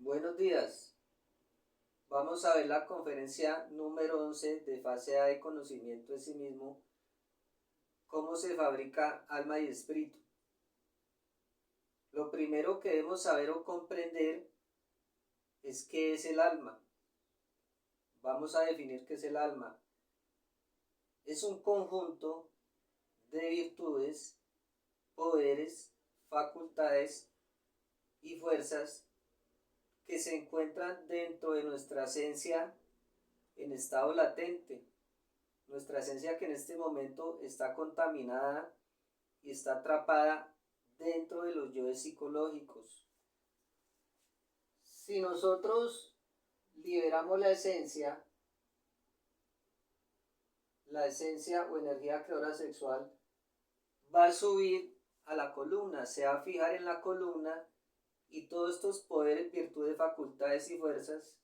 Buenos días. Vamos a ver la conferencia número 11 de fase A de conocimiento de sí mismo, cómo se fabrica alma y espíritu. Lo primero que debemos saber o comprender es qué es el alma. Vamos a definir qué es el alma. Es un conjunto de virtudes, poderes, facultades y fuerzas que se encuentran dentro de nuestra esencia en estado latente. Nuestra esencia que en este momento está contaminada y está atrapada dentro de los yoes psicológicos. Si nosotros liberamos la esencia o energía creadora sexual va a subir a la columna, se va a fijar en la columna y todos estos poderes, virtudes, facultades y fuerzas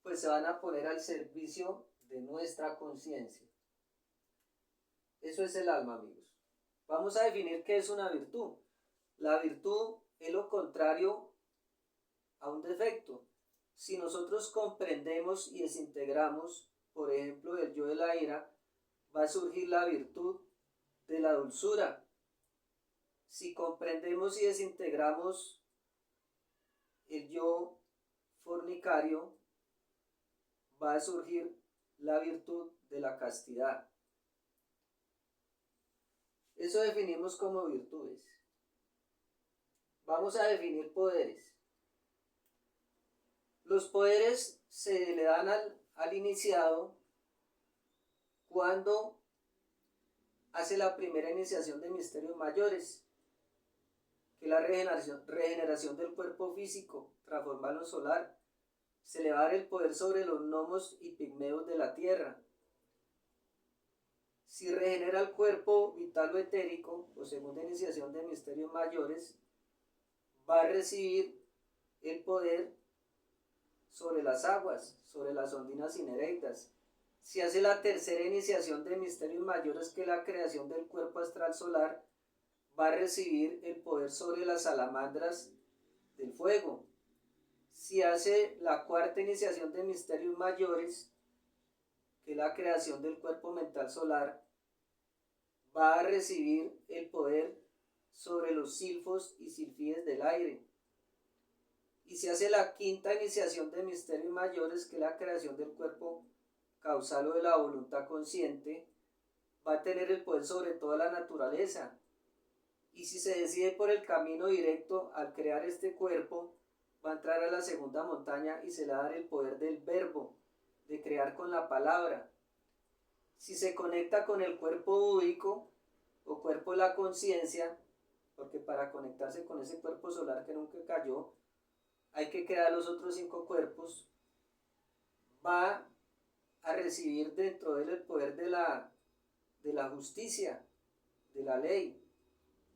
pues se van a poner al servicio de nuestra conciencia. Eso es el alma, amigos. Vamos a definir qué es una virtud. La virtud es lo contrario a un defecto. Si nosotros comprendemos y desintegramos, por ejemplo, el yo de la ira, va a surgir la virtud de la dulzura. Si comprendemos y desintegramos el yo fornicario, va a surgir la virtud de la castidad. Eso definimos como virtudes. Vamos a definir poderes. Los poderes se le dan al iniciado cuando hace la primera iniciación de misterios mayores, que es la regeneración del cuerpo físico, transformarlo en solar. Se le va a dar el poder sobre los gnomos y pigmeos de la tierra. Si regenera el cuerpo vital o etérico, o segunda iniciación de misterios mayores, va a recibir el poder sobre las aguas, sobre las ondinas y nereidas. Si hace la tercera iniciación de misterios mayores, que es la creación del cuerpo astral solar, va a recibir el poder sobre las salamandras del fuego. Si hace la cuarta iniciación de misterios mayores, que es la creación del cuerpo mental solar, va a recibir el poder sobre los silfos y silfides del aire. Y si hace la quinta iniciación de misterios mayores, que es la creación del cuerpo causal o de la voluntad consciente, va a tener el poder sobre toda la naturaleza. Y si se decide por el camino directo al crear este cuerpo, va a entrar a la segunda montaña y se le va a dar el poder del verbo, de crear con la palabra. Si se conecta con el cuerpo búdico o cuerpo de la conciencia, porque para conectarse con ese cuerpo solar que nunca cayó, hay que crear los otros 5 cuerpos, va a recibir dentro de él el poder de la justicia, de la ley.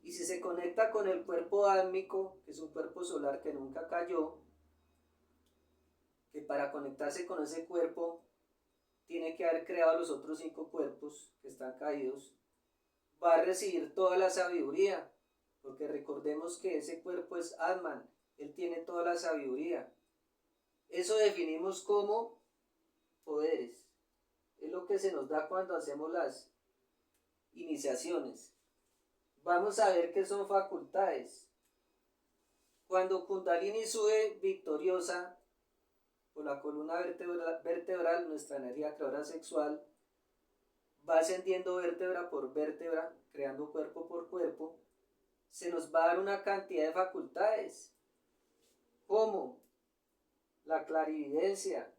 Y si se conecta con el cuerpo álmico, que es un cuerpo solar que nunca cayó, que para conectarse con ese cuerpo tiene que haber creado los otros 5 cuerpos que están caídos, va a recibir toda la sabiduría, porque recordemos que ese cuerpo es Atman, él tiene toda la sabiduría. Eso definimos como poderes. Es lo que se nos da cuando hacemos las iniciaciones. Vamos a ver qué son facultades. Cuando Kundalini sube victoriosa por la columna vertebral, nuestra energía creadora sexual va ascendiendo vértebra por vértebra, creando cuerpo por cuerpo, se nos va a dar una cantidad de facultades, como la clarividencia,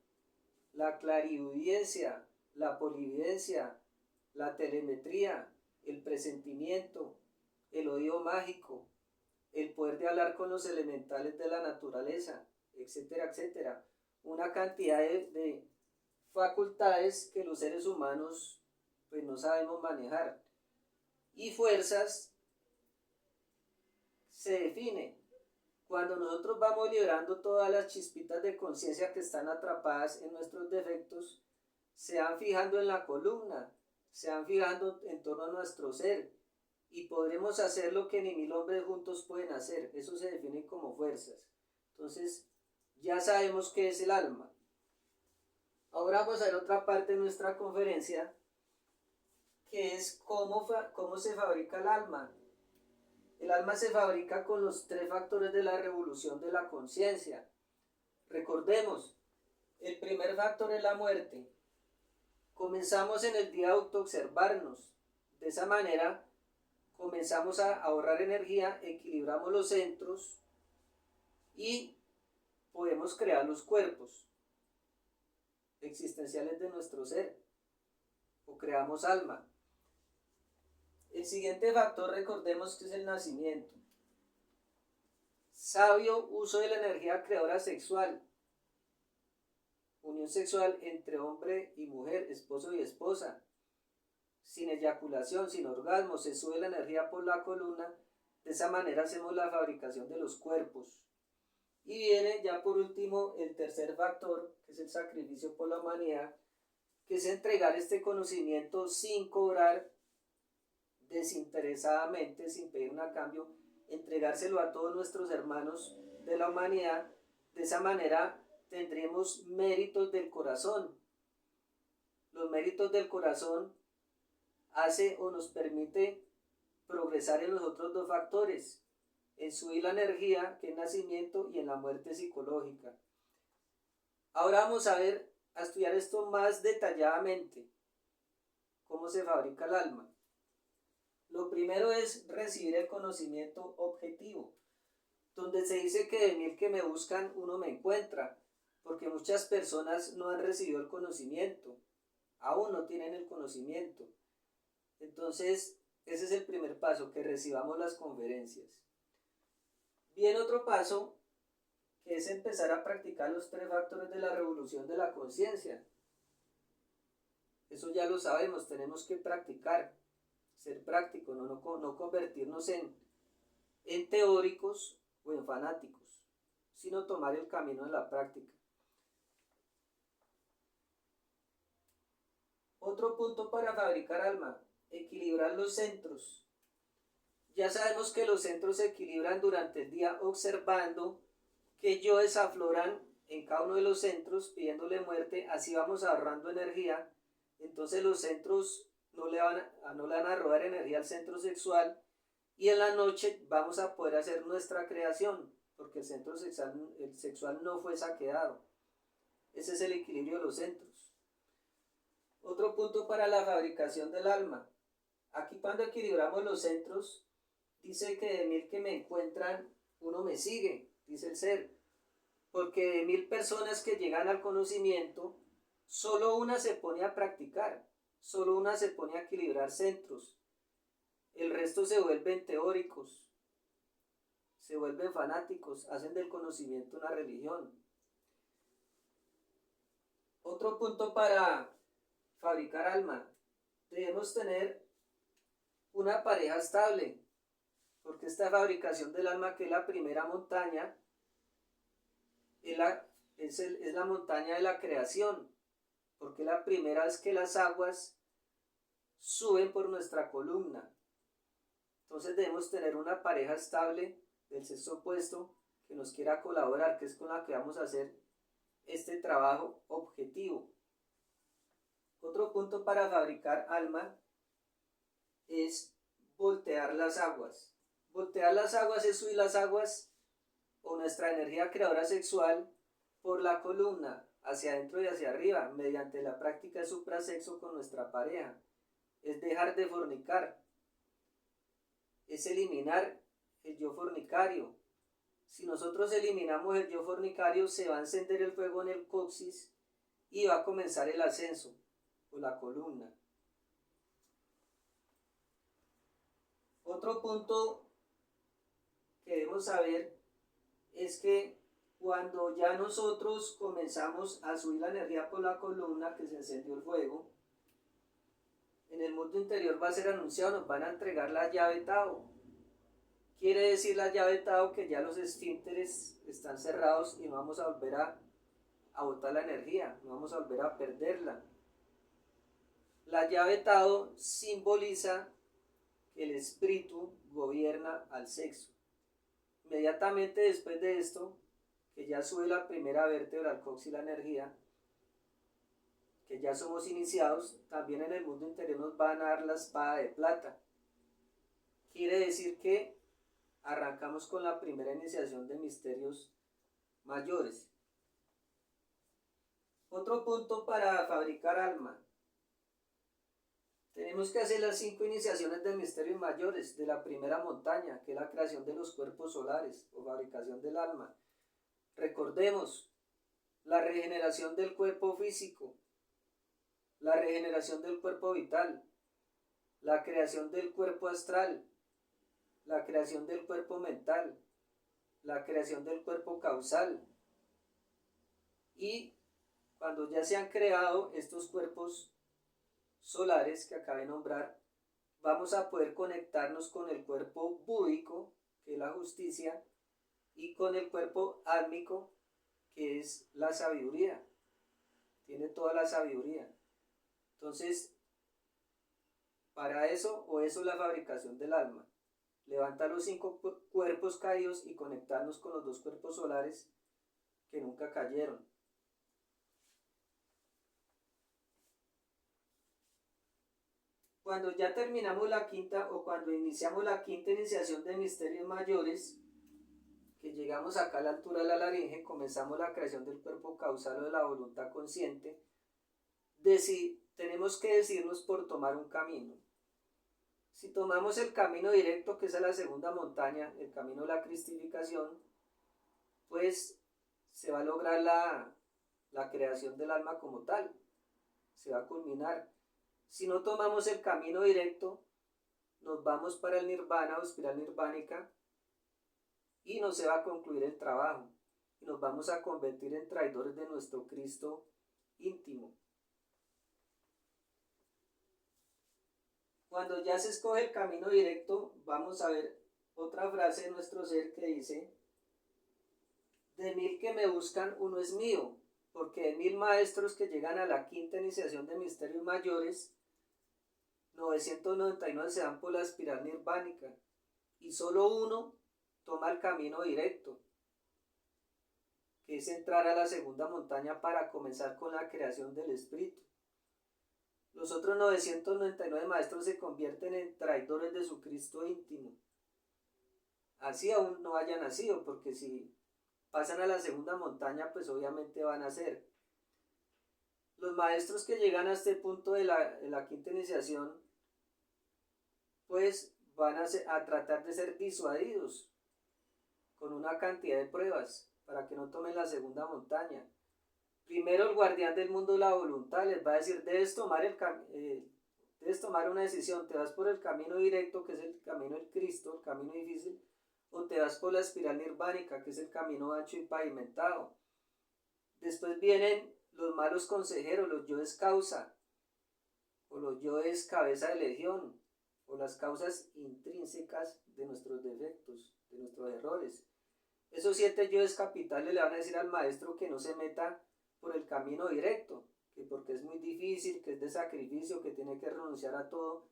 la clariaudiencia, la polividencia, la telemetría, el presentimiento, el oído mágico, el poder de hablar con los elementales de la naturaleza, etcétera, etcétera. Una cantidad de facultades que los seres humanos pues no sabemos manejar. Y fuerzas se define cuando nosotros vamos liberando todas las chispitas de conciencia que están atrapadas en nuestros defectos, se van fijando en la columna, se van fijando en torno a nuestro ser, y podremos hacer lo que ni 1000 hombres juntos pueden hacer. Eso se define como fuerzas. Entonces, Ya sabemos qué es el alma. Ahora vamos a ver otra parte de nuestra conferencia, que es cómo se fabrica el alma. El alma se fabrica con los 3 factores de la revolución de la conciencia. Recordemos, el primer factor es la muerte. Comenzamos en el día a autoobservarnos. De esa manera comenzamos a ahorrar energía, equilibramos los centros y podemos crear los cuerpos existenciales de nuestro ser, o creamos alma. El siguiente factor, recordemos que es el nacimiento. Sabio uso de la energía creadora sexual. Unión sexual entre hombre y mujer, esposo y esposa. Sin eyaculación, sin orgasmo, se sube la energía por la columna. De esa manera hacemos la fabricación de los cuerpos. Y viene ya por último el tercer factor, que es el sacrificio por la humanidad, que es entregar este conocimiento sin cobrar, desinteresadamente, sin pedir un cambio, entregárselo a todos nuestros hermanos de la humanidad. De esa manera tendremos méritos del corazón. Los méritos del corazón hace o nos permite progresar en los otros 2 factores, en subir la energía, que es nacimiento, y en la muerte psicológica. Ahora vamos a estudiar esto más detalladamente, cómo se fabrica el alma. Lo primero es recibir el conocimiento objetivo, donde se dice que de 1000 que me buscan, uno me encuentra, porque muchas personas no han recibido el conocimiento, aún no tienen el conocimiento. Entonces, ese es el primer paso, que recibamos las conferencias. Viene otro paso, que es empezar a practicar los 3 factores de la revolución de la conciencia. Eso ya lo sabemos, tenemos que practicar, ser prácticos, no convertirnos en teóricos o en fanáticos, sino tomar el camino de la práctica. Otro punto para fabricar alma, equilibrar los centros. Ya sabemos que los centros se equilibran durante el día observando que yoes afloran en cada uno de los centros pidiéndole muerte, así vamos ahorrando energía. Entonces los centros no le van a robar energía al centro sexual, y en la noche vamos a poder hacer nuestra creación, porque el centro sexual no fue saqueado. Ese es el equilibrio de los centros. Otro punto para la fabricación del alma. Aquí cuando equilibramos los centros, dice que de 1000 que me encuentran, uno me sigue, dice el ser. Porque de 1000 personas que llegan al conocimiento, solo una se pone a practicar, solo una se pone a equilibrar centros. El resto se vuelven teóricos, se vuelven fanáticos, hacen del conocimiento una religión. Otro punto para fabricar alma, debemos tener una pareja estable, porque esta fabricación del alma, que es la primera montaña, es la montaña de la creación, porque la primera vez que las aguas suben por nuestra columna. Entonces debemos tener una pareja estable del sexo opuesto que nos quiera colaborar, que es con la que vamos a hacer este trabajo objetivo. Otro punto para fabricar alma es voltear las aguas. Voltear las aguas es subir las aguas o nuestra energía creadora sexual por la columna, hacia adentro y hacia arriba, mediante la práctica de suprasexo con nuestra pareja. Es dejar de fornicar, es eliminar el yo fornicario. Si nosotros eliminamos el yo fornicario, se va a encender el fuego en el coxis y va a comenzar el ascenso o la columna. Otro punto que debemos saber es que cuando ya nosotros comenzamos a subir la energía por la columna, que se encendió el fuego, en el mundo interior va a ser anunciado, nos van a entregar la llave Tao. Quiere decir la llave Tao que ya los esfínteres están cerrados y no vamos a volver a botar la energía, no vamos a volver a perderla. La llave Tao simboliza que el espíritu gobierna al sexo. Inmediatamente después de esto, que ya sube la primera vértebra al coxis y la energía, que ya somos iniciados, también en el mundo interior nos van a dar la espada de plata. Quiere decir que arrancamos con la primera iniciación de misterios mayores. Otro punto para fabricar alma. Tenemos que hacer las 5 iniciaciones de misterios mayores de la primera montaña, que es la creación de los cuerpos solares o fabricación del alma. Recordemos la regeneración del cuerpo físico, la regeneración del cuerpo vital, la creación del cuerpo astral, la creación del cuerpo mental, la creación del cuerpo causal. Y cuando ya se han creado estos cuerpos solares que acabé de nombrar, vamos a poder conectarnos con el cuerpo búdico, que es la justicia, y con el cuerpo álmico, que es la sabiduría. Tiene toda la sabiduría. Entonces, para eso, o eso es la fabricación del alma. Levantar los 5 cuerpos caídos y conectarnos con los 2 cuerpos solares que nunca cayeron. Cuando ya terminamos la quinta, o cuando iniciamos la quinta iniciación de misterios mayores, que llegamos acá a la altura de la laringe, comenzamos la creación del cuerpo causal o de la voluntad consciente, tenemos que decidirnos por tomar un camino. Si tomamos el camino directo, que es a la segunda montaña, el camino de la cristificación, pues se va a lograr la creación del alma como tal, se va a culminar. Si no tomamos el camino directo, nos vamos para el nirvana o espiral nirvánica y no se va a concluir el trabajo y nos vamos a convertir en traidores de nuestro Cristo íntimo. Cuando ya se escoge el camino directo, vamos a ver otra frase de nuestro ser que dice: de 1000 que me buscan, uno es mío, porque de 1000 maestros que llegan a la quinta iniciación de misterios mayores, 999 se dan por la espiral nirvánica y solo uno toma el camino directo, que es entrar a la segunda montaña para comenzar con la creación del espíritu. Los otros 999 maestros se convierten en traidores de su Cristo íntimo. Así aún no hayan nacido, porque si pasan a la segunda montaña, pues obviamente van a ser. Los maestros que llegan a este punto de la quinta iniciación, pues van a tratar de ser disuadidos con una cantidad de pruebas para que no tomen la segunda montaña. Primero el guardián del mundo de la voluntad les va a decir: debes tomar una decisión, te vas por el camino directo, que es el camino del Cristo, el camino difícil, o te vas por la espiral nirvánica, que es el camino ancho y pavimentado. Después vienen los malos consejeros, los yoes causa, o los yoes cabeza de legión, o las causas intrínsecas de nuestros defectos, de nuestros errores. Esos 7 yoes capitales le van a decir al maestro que no se meta por el camino directo, que porque es muy difícil, que es de sacrificio, que tiene que renunciar a todo.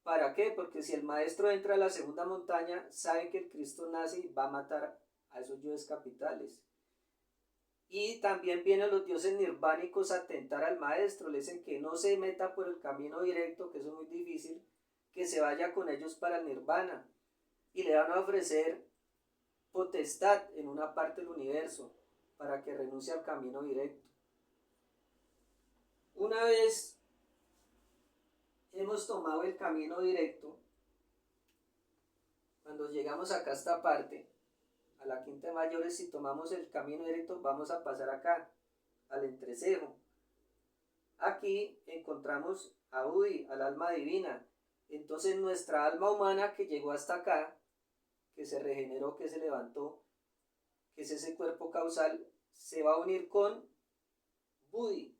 ¿Para qué? Porque si el maestro entra a la segunda montaña, sabe que el Cristo nace y va a matar a esos yoes capitales. Y también vienen los dioses nirvánicos a tentar al maestro, le dicen que no se meta por el camino directo, que eso es muy difícil, que se vaya con ellos para el nirvana, y le van a ofrecer potestad en una parte del universo para que renuncie al camino directo. Una vez hemos tomado el camino directo, cuando llegamos acá a esta parte, a la quinta de mayores, si tomamos el camino directo, vamos a pasar acá, al entrecejo. Aquí encontramos a Udi, al alma divina. Entonces nuestra alma humana que llegó hasta acá, que se regeneró, que se levantó, que es ese cuerpo causal, se va a unir con Budi.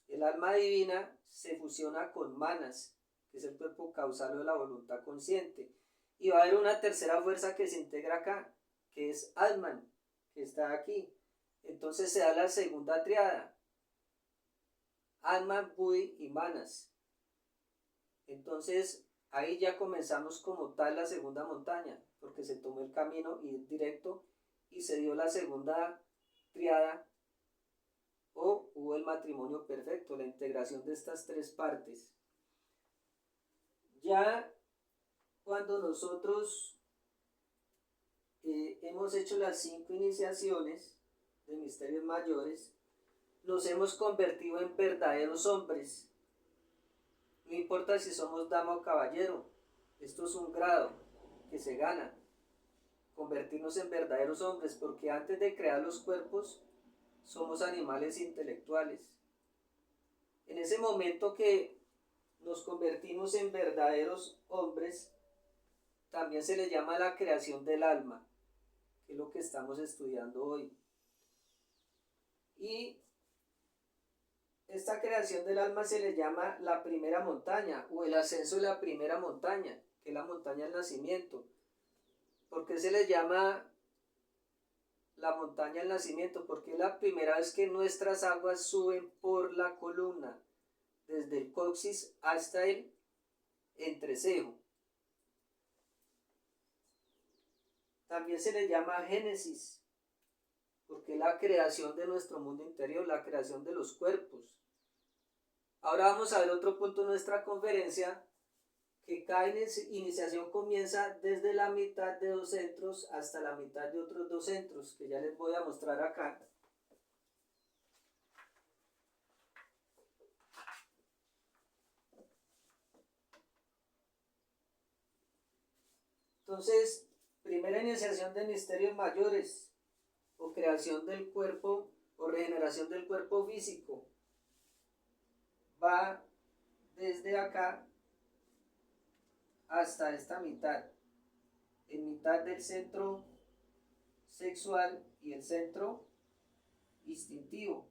El alma divina se fusiona con Manas, que es el cuerpo causal de la voluntad consciente. Y va a haber una tercera fuerza que se integra acá, que es Atman, que está aquí. Entonces se da la segunda triada: Atman, Budi y Manas. Entonces ahí ya comenzamos como tal la segunda montaña, porque se tomó el camino y directo y se dio la segunda triada, o hubo el matrimonio perfecto, la integración de estas tres partes. Ya cuando nosotros hemos hecho las 5 iniciaciones de misterios mayores, nos hemos convertido en verdaderos hombres. No importa si somos dama o caballero, esto es un grado que se gana, convertirnos en verdaderos hombres, porque antes de crear los cuerpos somos animales intelectuales. En ese momento que nos convertimos en verdaderos hombres, también se le llama la creación del alma, que es lo que estamos estudiando hoy. Y esta creación del alma se le llama la primera montaña, o el ascenso de la primera montaña, que es la montaña del nacimiento. ¿Por qué se le llama la montaña del nacimiento? Porque es la primera vez que nuestras aguas suben por la columna, desde el coxis hasta el entrecejo. También se le llama Génesis, porque es la creación de nuestro mundo interior, la creación de los cuerpos. Ahora vamos a ver otro punto de nuestra conferencia, que cada iniciación comienza desde la mitad de 2 centros hasta la mitad de otros 2 centros, que ya les voy a mostrar acá. Entonces, primera iniciación de misterios mayores, o creación del cuerpo, o regeneración del cuerpo físico, va desde acá hasta esta mitad, en mitad del centro sexual y el centro instintivo.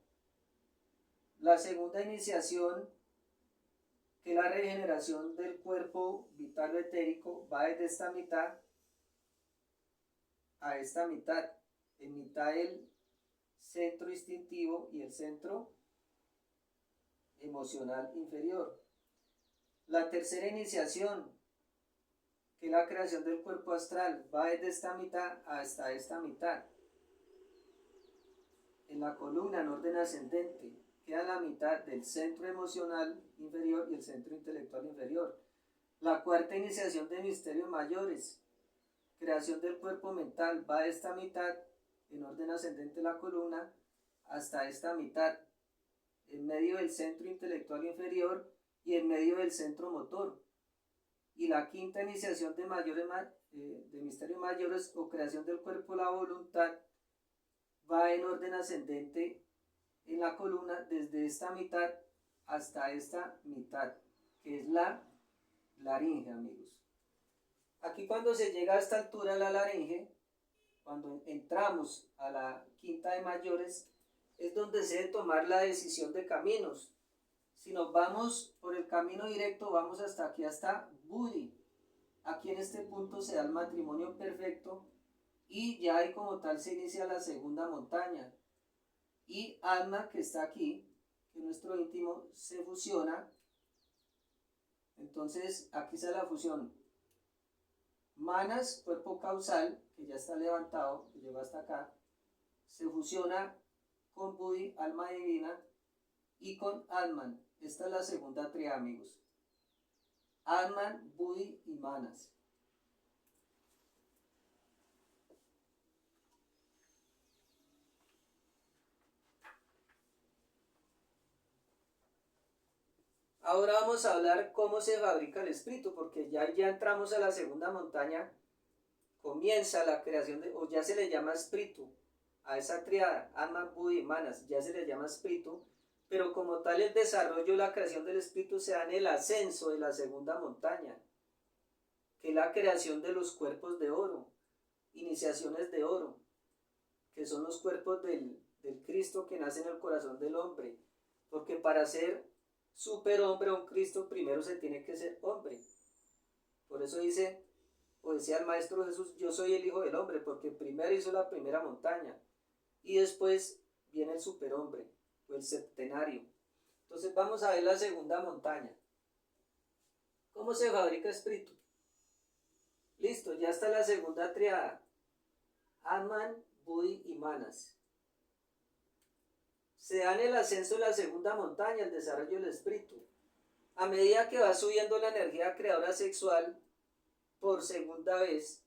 La segunda iniciación, que es la regeneración del cuerpo vital o etérico, va desde esta mitad a esta mitad, en mitad del centro instintivo y el centro emocional inferior. La tercera iniciación, que es la creación del cuerpo astral, va desde esta mitad hasta esta mitad, en la columna en orden ascendente. Queda la mitad del centro emocional inferior y el centro intelectual inferior. La cuarta iniciación de misterios mayores, creación del cuerpo mental, va de esta mitad en orden ascendente de la columna hasta esta mitad, en medio del centro intelectual inferior y en medio del centro motor. Y la quinta iniciación de misterios mayores, o creación del cuerpo la voluntad, va en orden ascendente en la columna desde esta mitad hasta esta mitad, que es la laringe, amigos. Aquí cuando se llega a esta altura de la laringe, cuando entramos a la quinta de mayores, es donde se debe tomar la decisión de caminos. Si nos vamos por el camino directo, vamos hasta aquí, hasta Buddhi. Aquí en este punto se da el matrimonio perfecto y ya ahí como tal se inicia la segunda montaña. Y Atma, que está aquí, que nuestro íntimo, se fusiona. Entonces aquí está la fusión. Manas, cuerpo causal, que ya está levantado, que llegó hasta acá, se fusiona con Buddhi, alma divina, y con Atman. Esta es la segunda tríada, amigos. Atman, Buddhi y Manas. Ahora vamos a hablar cómo se fabrica el espíritu, porque ya entramos a la segunda montaña, comienza la creación o ya se le llama espíritu a esa triada, Atman, Buddhi y Manas, ya se le llama espíritu, pero como tal el desarrollo, la creación del espíritu se da en el ascenso de la segunda montaña, que es la creación de los cuerpos de oro, iniciaciones de oro, que son los cuerpos del Cristo que nace en el corazón del hombre, porque para ser superhombre o un Cristo primero se tiene que ser hombre. Por eso dice, o decía el Maestro Jesús, yo soy el Hijo del Hombre, porque primero hizo la primera montaña y después viene el superhombre o el septenario. Entonces vamos a ver la segunda montaña. ¿Cómo se fabrica espíritu? Listo, ya está la segunda triada. Atman, Budi y Manas. Se da en el ascenso de la segunda montaña, el desarrollo del espíritu. A medida que va subiendo la energía creadora sexual por segunda vez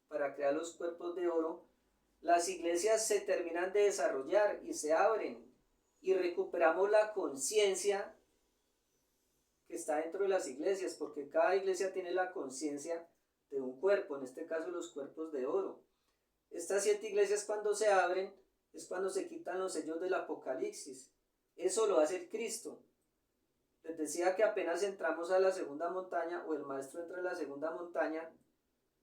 para crear los cuerpos de oro, las iglesias se terminan de desarrollar y se abren y recuperamos la conciencia que está dentro de las iglesias, porque cada iglesia tiene la conciencia de un cuerpo, en este caso los cuerpos de oro. Estas 7 iglesias cuando se abren es cuando se quitan los sellos del Apocalipsis. Eso lo hace el Cristo. Les decía que apenas entramos a la segunda montaña, o el maestro entra en la segunda montaña,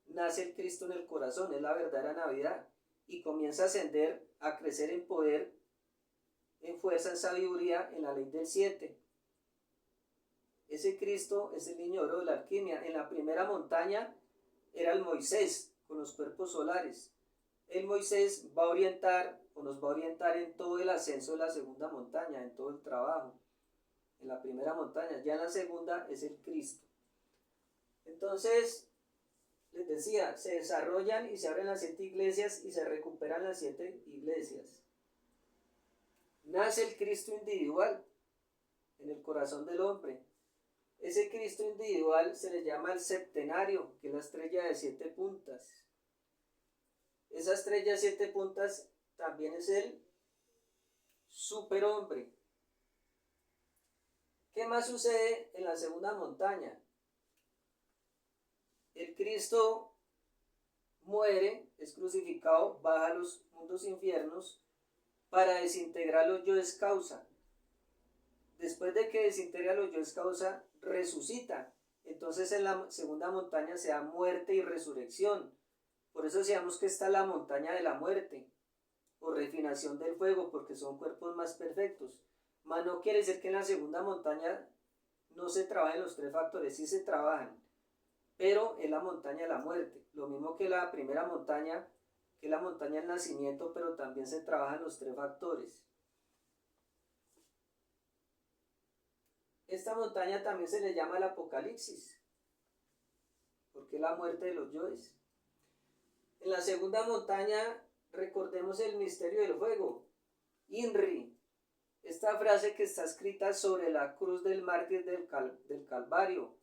nace el Cristo en el corazón, es la verdadera Navidad, y comienza a ascender, a crecer en poder, en fuerza, en sabiduría, en la ley del 7. Ese Cristo es el niño oro de la alquimia. En la primera montaña era el Moisés con los cuerpos solares. El Moisés va a orientar, o nos va a orientar en todo el ascenso de la segunda montaña, en todo el trabajo. En la primera montaña, ya en la segunda es el Cristo. Entonces, les decía, se desarrollan y se abren las 7 iglesias y se recuperan las 7 iglesias. Nace el Cristo individual en el corazón del hombre. Ese Cristo individual se le llama el septenario, que es la estrella de 7 puntas. Esa estrella de 7 puntas también es el superhombre. ¿Qué más sucede en la segunda montaña? El Cristo muere, es crucificado, baja a los mundos infiernos para desintegrar los yoes causa. Después de que desintegra los yoes causa, resucita. Entonces en la segunda montaña se da muerte y resurrección. Por eso decíamos que está la montaña de la muerte, o refinación del fuego, porque son cuerpos más perfectos. Mas no quiere decir que en la segunda montaña no se trabajen los 3 factores, sí se trabajan, pero es la montaña de la muerte. Lo mismo que la primera montaña, que es la montaña del nacimiento, pero también se trabajan los 3 factores. Esta montaña también se le llama el Apocalipsis, porque es la muerte de los yoes. En la segunda montaña, recordemos el misterio del fuego, INRI. Esta frase que está escrita sobre la cruz del mártir del Calvario,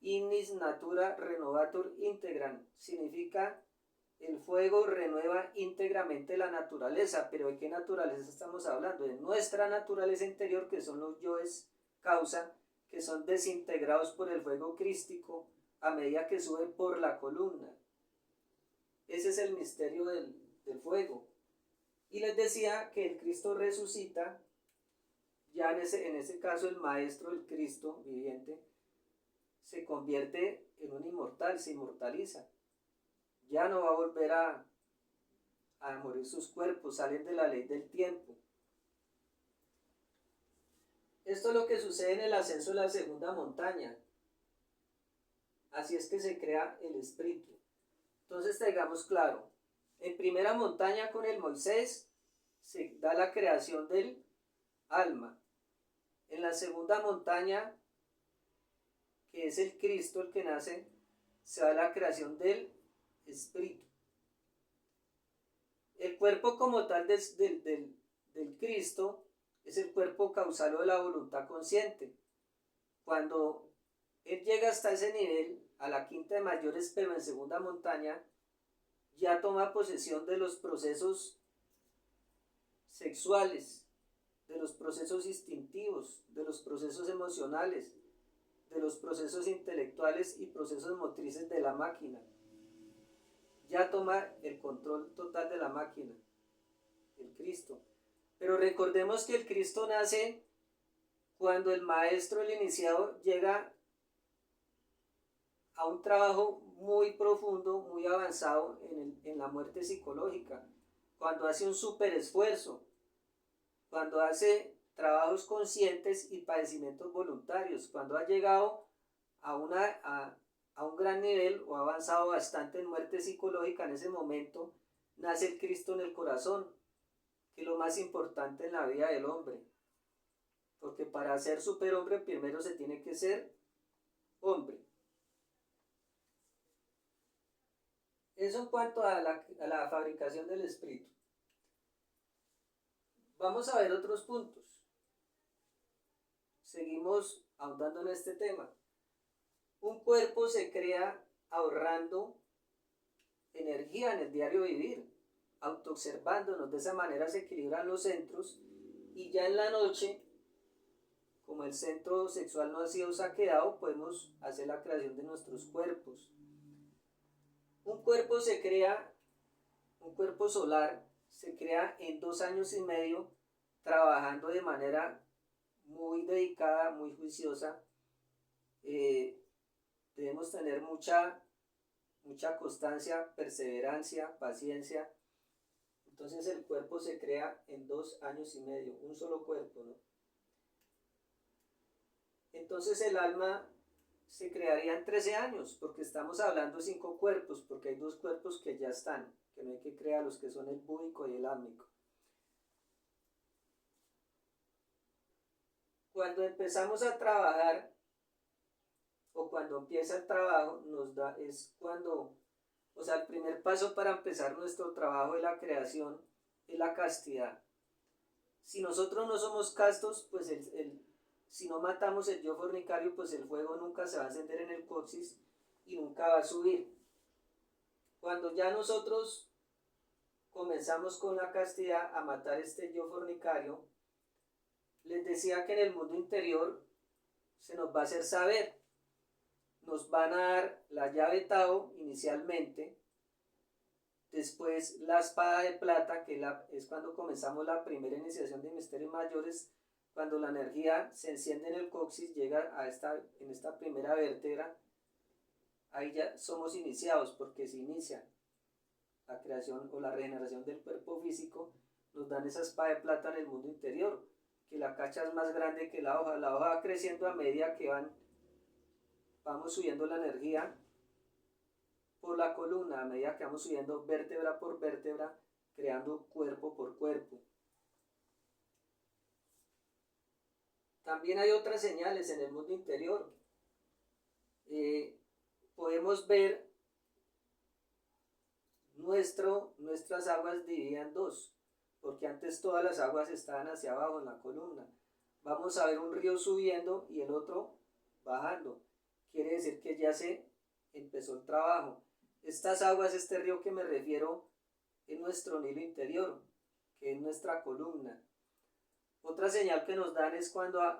Ignis natura renovatur integram, significa el fuego renueva íntegramente la naturaleza. Pero ¿de qué naturaleza estamos hablando? De nuestra naturaleza interior, que son los yoes causa, que son desintegrados por el fuego crístico a medida que sube por la columna. Ese es el misterio del fuego. Y les decía que el Cristo resucita, ya en ese caso el maestro, el Cristo viviente, se convierte en un inmortal, se inmortaliza. Ya no va a volver a morir sus cuerpos, salen de la ley del tiempo. Esto es lo que sucede en el ascenso de la segunda montaña. Así es que se crea el espíritu. Entonces tengamos claro, en primera montaña con el Moisés se da la creación del alma. En la segunda montaña, que es el Cristo el que nace, se da la creación del espíritu. El cuerpo como tal del Cristo es el cuerpo causal o de la voluntad consciente. Cuando él llega hasta ese nivel, a la quinta de mayores, pero en segunda montaña, ya toma posesión de los procesos sexuales, de los procesos instintivos, de los procesos emocionales, de los procesos intelectuales y procesos motrices de la máquina. Ya toma el control total de la máquina, el Cristo. Pero recordemos que el Cristo nace cuando el maestro, el iniciado, llega a un trabajo muy profundo, muy avanzado en la muerte psicológica, cuando hace un super esfuerzo, cuando hace trabajos conscientes y padecimientos voluntarios, cuando ha llegado a un gran nivel o ha avanzado bastante en muerte psicológica. En ese momento nace el Cristo en el corazón, que es lo más importante en la vida del hombre, porque para ser superhombre primero se tiene que ser hombre. Eso en cuanto a la fabricación del espíritu. Vamos a ver otros puntos. Seguimos ahondando en este tema. Un cuerpo se crea ahorrando energía en el diario vivir, autoobservándonos. De esa manera se equilibran los centros y ya en la noche, como el centro sexual no ha sido saqueado, podemos hacer la creación de nuestros cuerpos. Un cuerpo se crea, un cuerpo solar se crea en 2 años y medio, trabajando de manera muy dedicada, muy juiciosa. Debemos tener mucha constancia, perseverancia, paciencia. Entonces el cuerpo se crea en 2 años y medio, un solo cuerpo, ¿no? Entonces el alma se crearía en 13 años, porque estamos hablando de 5 cuerpos, porque hay 2 cuerpos que ya están, que no hay que crear, los que son el búdico y el álmico. Cuando empezamos a trabajar, o cuando empieza el trabajo, es cuando, o sea, el primer paso para empezar nuestro trabajo de la creación es la castidad. Si nosotros no somos castos, pues si no matamos el yo fornicario, pues el fuego nunca se va a encender en el coxis y nunca va a subir. Cuando ya nosotros comenzamos con la castidad a matar este yo fornicario, les decía que en el mundo interior se nos va a hacer saber. Nos van a dar la llave Tao inicialmente, después la espada de plata, que es cuando comenzamos la primera iniciación de misterios mayores, cuando la energía se enciende en el coxis, llega en esta primera vértebra, ahí ya somos iniciados, porque se inicia la creación o la regeneración del cuerpo físico. Nos dan esa espada de plata en el mundo interior, que la cacha es más grande que la hoja va creciendo a medida que vamos subiendo la energía por la columna, a medida que vamos subiendo vértebra por vértebra, creando cuerpo por cuerpo. También hay otras señales en el mundo interior. Podemos ver nuestras aguas divididas en 2, porque antes todas las aguas estaban hacia abajo en la columna. Vamos a ver un río subiendo y el otro bajando. Quiere decir que ya se empezó el trabajo. Estas aguas, este río que me refiero, es nuestro Nilo interior, que es nuestra columna. Otra señal que nos dan es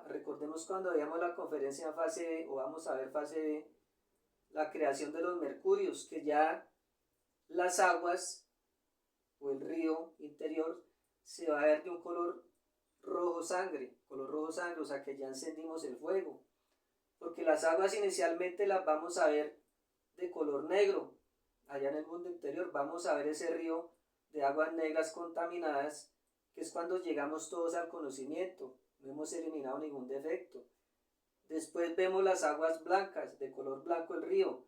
recordemos cuando veíamos la conferencia en fase B, o vamos a ver fase B, la creación de los mercurios, que ya las aguas o el río interior se va a ver de un color rojo sangre, o sea que ya encendimos el fuego, porque las aguas inicialmente las vamos a ver de color negro. Allá en el mundo interior vamos a ver ese río de aguas negras contaminadas, que es cuando llegamos todos al conocimiento, no hemos eliminado ningún defecto. Después vemos las aguas blancas, de color blanco el río.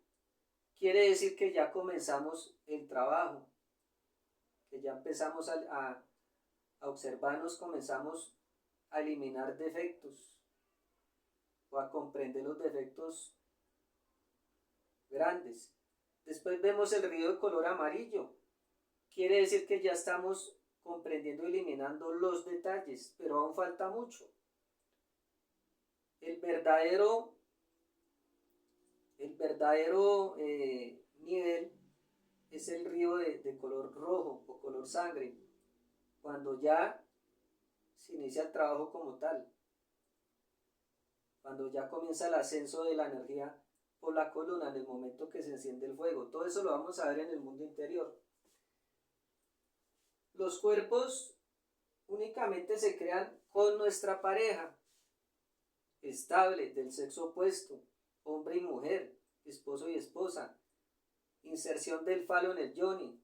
Quiere decir que ya comenzamos el trabajo, que ya empezamos a observarnos, comenzamos a eliminar defectos o a comprender los defectos grandes. Después vemos el río de color amarillo. Quiere decir que ya estamos comprendiendo y eliminando los detalles, pero aún falta mucho. El verdadero nivel es el río de color rojo o color sangre, cuando ya se inicia el trabajo como tal, cuando ya comienza el ascenso de la energía por la columna en el momento que se enciende el fuego. Todo eso lo vamos a ver en el mundo interior. Los cuerpos únicamente se crean con nuestra pareja estable, del sexo opuesto, hombre y mujer, esposo y esposa, inserción del falo en el yoni,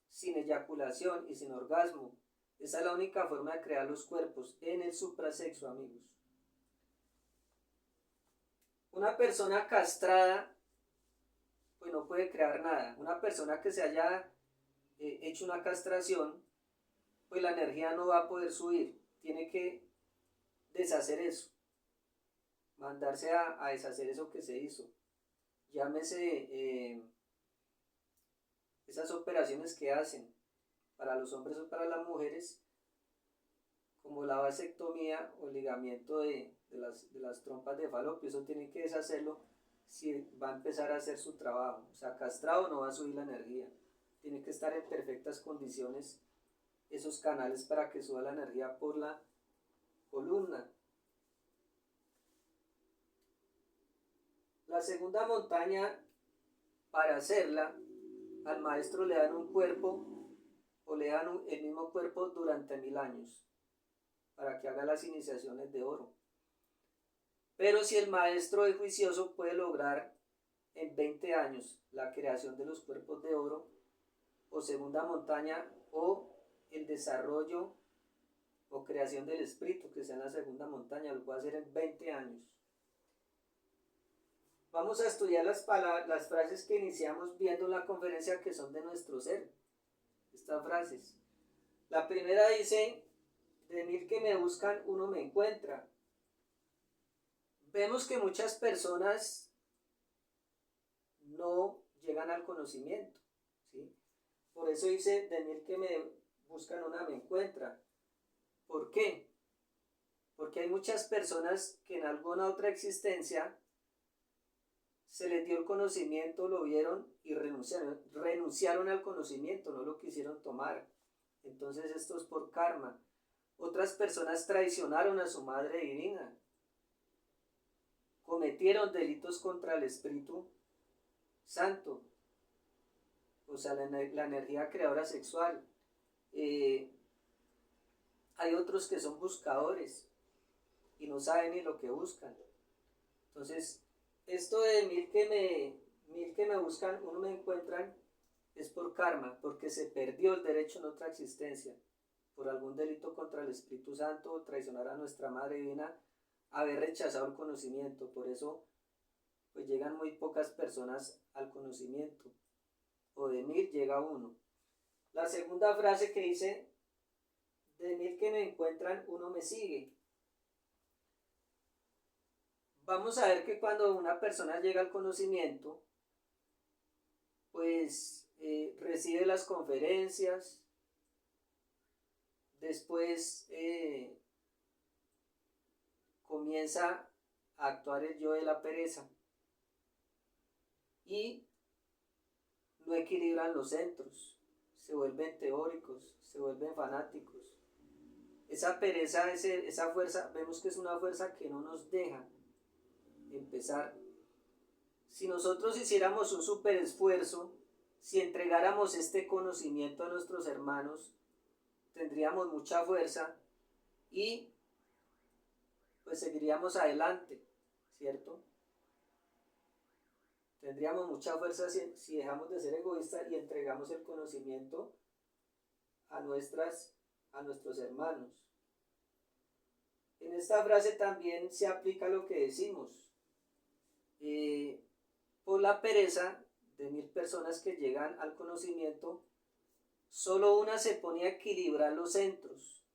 sin eyaculación y sin orgasmo. Esa es la única forma de crear los cuerpos en el suprasexo, amigos. Una persona castrada pues no puede crear nada. Una persona que se haya hecho una castración, pues la energía no va a poder subir. Tiene que deshacer eso, mandarse a deshacer eso que se hizo. Llámese esas operaciones que hacen para los hombres o para las mujeres, como la vasectomía o el ligamiento de las trompas de falopio, eso tiene que deshacerlo si va a empezar a hacer su trabajo. O sea, castrado no va a subir la energía, tiene que estar en perfectas condiciones esos canales para que suba la energía por la columna. La segunda montaña, para hacerla, al maestro le dan un cuerpo o le dan el mismo cuerpo durante 1000 años para que haga las iniciaciones de oro. Pero si el maestro es juicioso, puede lograr en 20 años la creación de los cuerpos de oro o segunda montaña, o el desarrollo o creación del espíritu, que sea en la segunda montaña, lo puede hacer en 20 años. Vamos a estudiar las frases que iniciamos viendo en la conferencia, que son de nuestro ser. Estas frases. La primera dice: de 1000 que me buscan, uno me encuentra. Vemos que muchas personas no llegan al conocimiento, ¿sí? Por eso dice: de 1000 que me buscan, una me encuentra. ¿Por qué? Porque hay muchas personas que en alguna otra existencia se les dio el conocimiento, lo vieron y renunciaron al conocimiento, no lo quisieron tomar. Entonces esto es por karma. Otras personas traicionaron a su Madre Divina, cometieron delitos contra el Espíritu Santo, o sea, la energía creadora sexual. Hay otros que son buscadores y no saben ni lo que buscan. Entonces, esto de 1000 que me buscan, uno me encuentran, es por karma, porque se perdió el derecho en otra existencia, por algún delito contra el Espíritu Santo, traicionar a nuestra Madre Divina, haber rechazado el conocimiento. Por eso pues llegan muy pocas personas al conocimiento, o de 1000 llega uno. La segunda frase que dice: de 1000 que me encuentran, uno me sigue. Vamos a ver que cuando una persona llega al conocimiento, pues recibe las conferencias, después comienza a actuar el yo de la pereza y no equilibran los centros, se vuelven teóricos, se vuelven fanáticos. Esa pereza, esa fuerza, vemos que es una fuerza que no nos deja empezar. Si nosotros hiciéramos un super esfuerzo, si entregáramos este conocimiento a nuestros hermanos, tendríamos mucha fuerza y pues seguiríamos adelante, ¿cierto? Tendríamos mucha fuerza si dejamos de ser egoístas y entregamos el conocimiento a nuestros hermanos. En esta frase también se aplica lo que decimos. Por la pereza de 1000 personas que llegan al conocimiento, solo una se pone a equilibrar los centros.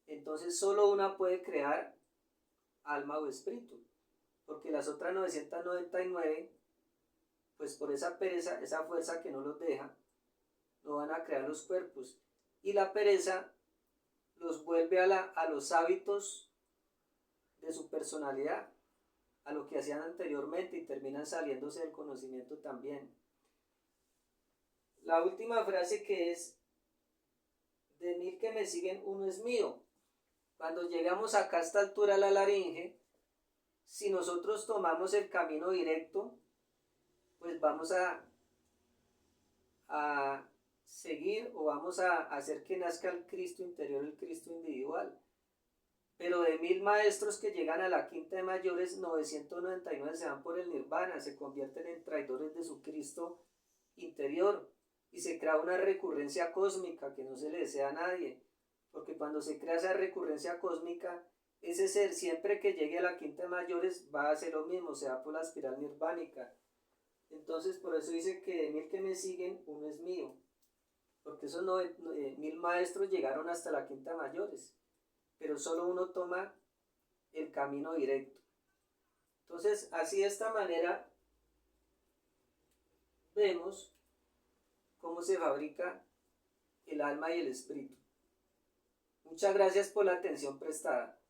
Entonces solo una puede crear alma o espíritu, porque las otras 999, pues por esa pereza, esa fuerza que no los deja, no van a crear los cuerpos, y la pereza los vuelve a los hábitos de su personalidad, a lo que hacían anteriormente, y terminan saliéndose del conocimiento también. La última frase, que es: de 1000 que me siguen, uno es mío. Cuando llegamos acá a esta altura de la laringe, si nosotros tomamos el camino directo, pues vamos a seguir, o vamos a hacer que nazca el Cristo interior, el Cristo individual. Pero de 1000 maestros que llegan a la quinta de mayores, 999 se van por el nirvana, se convierten en traidores de su Cristo interior, y se crea una recurrencia cósmica que no se le desea a nadie, porque cuando se crea esa recurrencia cósmica, ese ser, siempre que llegue a la quinta de mayores, va a hacer lo mismo, se va por la espiral nirvánica. Entonces por eso dice que de 1000 que me siguen, uno es mío, porque esos 1000 maestros llegaron hasta la quinta de mayores, pero solo uno toma el camino directo. Entonces, así de esta manera vemos cómo se fabrica el alma y el espíritu. Muchas gracias por la atención prestada.